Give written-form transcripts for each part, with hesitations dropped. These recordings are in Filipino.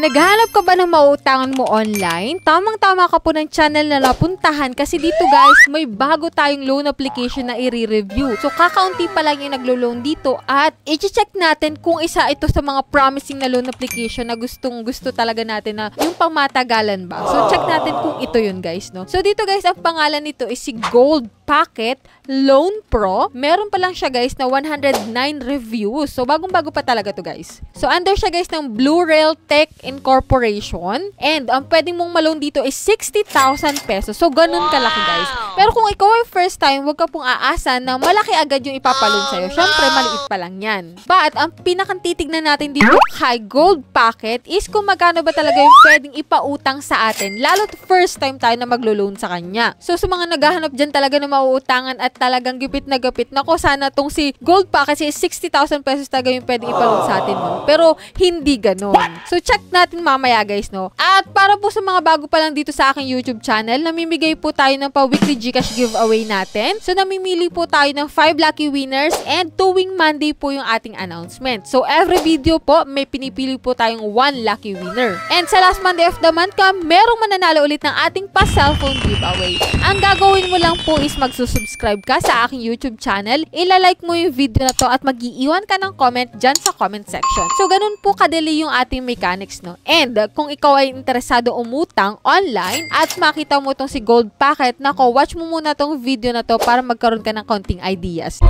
Naghahanap ka ba ng mauutangan mo online? Tamang-tama ka po ng channel na napuntahan kasi dito guys, may bago tayong loan application na i-review. So kakaunti pa lang yung naglo-loan dito at i-check natin kung isa ito sa mga promising na loan application na gustong-gusto talaga natin na yung pangmatagalan ba. So check natin kung ito yun guys, no? So dito guys, ang pangalan nito is si Gold Packet Loan Pro. Meron pa lang siya guys na 109 reviews. So bagong-bago pa talaga to guys. So under siya guys ng Blue Rail Tech Incorporation. And ang pwedeng mong ma-loan dito is 60,000 pesos. So ganun kalaki guys. Pero kung ikaw ay first time, huwag ka pong aasa na malaki agad yung ipapaloan sa'yo. Syempre, maliit pa lang yan. But ang pinakang titignan natin dito kay Gold Packet is kung magkano ba talaga yung pwedeng ipautang sa atin. Lalo't first time tayo na maglo-loan sa kanya. So sa mga naghahanap dyan talaga na mauutangan at talagang gipit na gapit, nako sana tong si Gold Packet kasi 60,000 pesos talaga yung pwedeng ipaloan sa atin, no? Pero hindi ganon. So check natin mamaya guys, no? At para po sa mga bago pa lang dito sa aking YouTube channel, namimigay po tayo ng pa-weekly GCash giveaway natin. So namimili po tayo ng 5 lucky winners and tuwing Monday po yung ating announcement. So every video po, may pinipili po tayong 1 lucky winner. And sa last Monday of the month ka, merong mananalo ulit ng ating pa-cellphone giveaway. Ang gagawin mo lang po is magsusubscribe ka sa aking YouTube channel, ilalike mo yung video na to at mag-iiwan ka ng comment dyan sa comment section. So ganun po kadali yung ating mechanics, no? And kung ikaw ay interesado umutang online at makita mo tong si Gold Packet, nako, watch mo muna tong video na to para magkaroon ka ng konting ideas.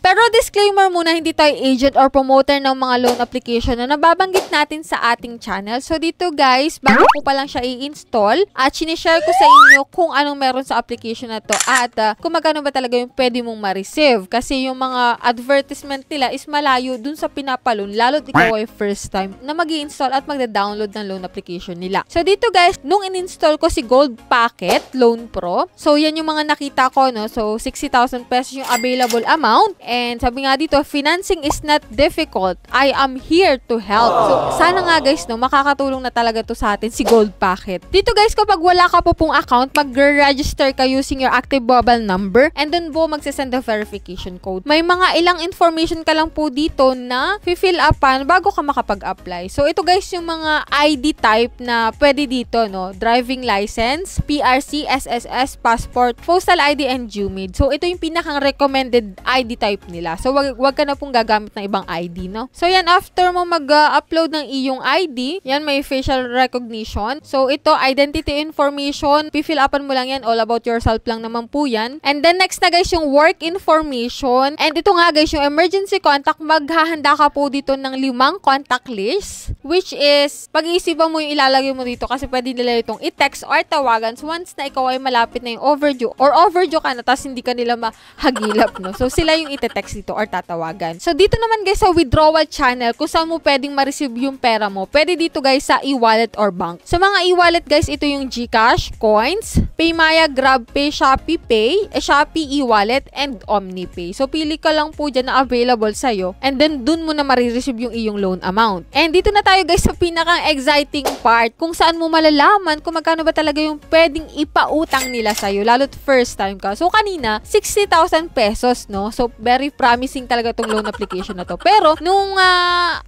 Pero disclaimer muna, hindi tayo agent or promoter ng mga loan application na nababanggit natin sa ating channel. So dito guys, bago ko pa lang siya i-install at sinishare ko sa inyo kung anong meron sa application na to at kung magkano ba talaga yung pwede mong ma-receive. Kasi yung mga advertisement nila is malayo dun sa pinapaloan, lalo't ikaw ay first time na mag-i-install at magda-download ng loan application nila. So dito guys, nung in-install ko si Gold Packet Loan Pro, so yan yung mga nakita ko, no? So 60,000 pesos yung available amount. And sabi nga dito, financing is not difficult. I am here to help. So, sana nga guys, no, makakatulong na talaga to sa atin si Gold Packet. Dito guys, kapag wala ka po pong account, mag-register ka using your active mobile number and then po magsasend the verification code. May mga ilang information ka lang po dito na fill upan bago ka makapag-apply. So, ito guys yung mga ID type na pwede dito, no? Driving license, PRC, SSS, passport, postal ID, and GMID. So, ito yung pinakang recommended ID type nila. So, wag ka na pong gagamit ng ibang ID, no? So, yan, after mo mag-upload ng iyong ID, yan, may facial recognition. So, ito, identity information, fill upan mo lang yan, all about yourself lang naman po yan. And then, next na guys, yung work information. And ito nga guys, yung emergency contact, maghahanda ka po dito ng 5 contact list, which is, pag-iisipan mo yung ilalagay mo dito kasi pwede nila itong i-text or tawagan. So, once na ikaw ay malapit na yung overdue or overdue ka na, tapos hindi ka nila mahagilap, no? So, sila yung ite-text dito or tatawagan. So, dito naman guys sa withdrawal channel, kung saan mo pwedeng ma-receive yung pera mo, pwede dito guys sa e-wallet or bank. Sa mga e-wallet guys, ito yung GCash, Coins, PayMaya, GrabPay, Shopee Pay, Shopee e-wallet, and OmniPay. So, pili ka lang po dyan na available sa'yo and then dun mo na ma-receive yung iyong loan amount. And dito na tayo guys sa pinakang exciting part, kung saan mo malalaman kung magkano ba talaga yung pwedeng ipautang nila sa'yo, lalo't first time ka. So, kanina, 60,000 pesos, no? So, very promising talaga tong loan application na to. Pero, nung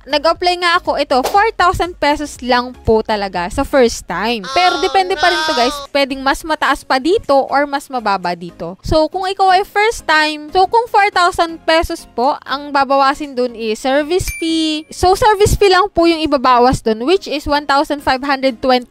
nag-apply nga ako, ito, 4,000 pesos lang po talaga sa first time. Pero, depende pa rin to guys. Pwedeng mas mataas pa dito or mas mababa dito. So, kung ikaw ay first time, so kung 4,000 pesos po, ang babawasin dun is service fee. So, service fee lang po yung ibabawas dun, which is 1,520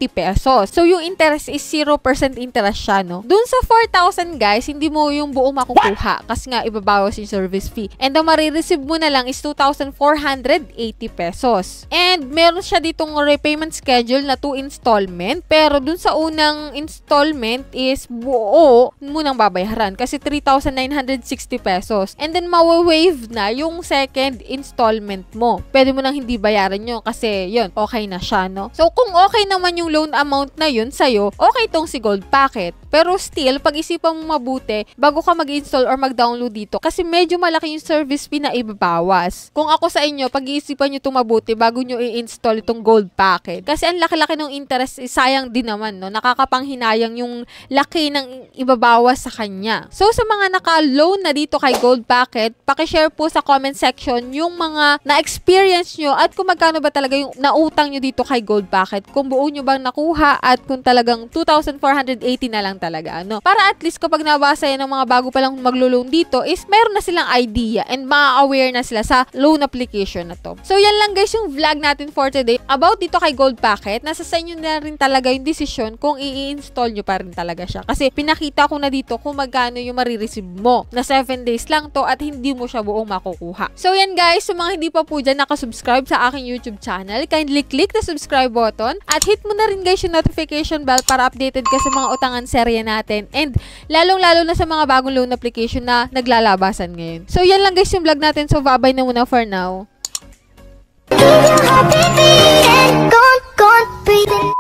pesos. So, yung interest is 0% interest siya, no? Dun sa 4,000 guys, hindi mo yung buong makukuha kasi nga ibabawas yung service fee. And ang marireceive mo na lang is 2,480 pesos. And meron siya ditong repayment schedule na 2 installment. Pero dun sa unang installment is buo mo nang babayaran kasi 3,960 pesos. And then mawa-waive na yung second installment mo. Pwede mo nang hindi bayaran yun kasi yun, okay na siya, no? So kung okay naman yung loan amount na yun sa'yo, okay tong si Gold Packet. Pero still, pag-isipan mo mabuti bago ka mag-install or mag-download dito kasi medyo malaki yung service fee na ibabawas. Kung ako sa inyo, pag-iisipan nyo itong mabuti bago nyo i-install itong gold packet. Kasi ang laki-laki ng interest, sayang din naman, no? Nakakapanghinayang yung laki ng ibabawas sa kanya. So, sa mga naka-loan na dito kay gold packet, pakishare po sa comment section yung mga na-experience nyo at kung magkano ba talaga yung nautang nyo dito kay gold packet. Kung buo nyo bang nakuha at kung talagang 2,480 na lang talaga, no? Para at least kapag nabasa yan ng mga bago palang maglo-loan dito is meron na silang idea and ma-aware na sila sa loan application na to. So, yan lang guys yung vlog natin for today about dito kay gold packet. Nasa sa inyo na rin talaga yung desisyon kung i-install nyo pa rin talaga siya. Kasi pinakita ko na dito kung magkano yung marireceive mo na 7 days lang to at hindi mo siya buong makukuha. So, yan guys, sa mga hindi pa po dyan nakasubscribe sa aking YouTube channel, kindly click the subscribe button at hit mo na rin guys yung notification bell para updated ka sa mga utangan serye natin and lalong-lalo na sa mga bagong loan application na naglalabasan ngayon. So, yan lang guys yung vlog natin. So, bye-bye na muna for now. Keep your heart beating, gone, breathing.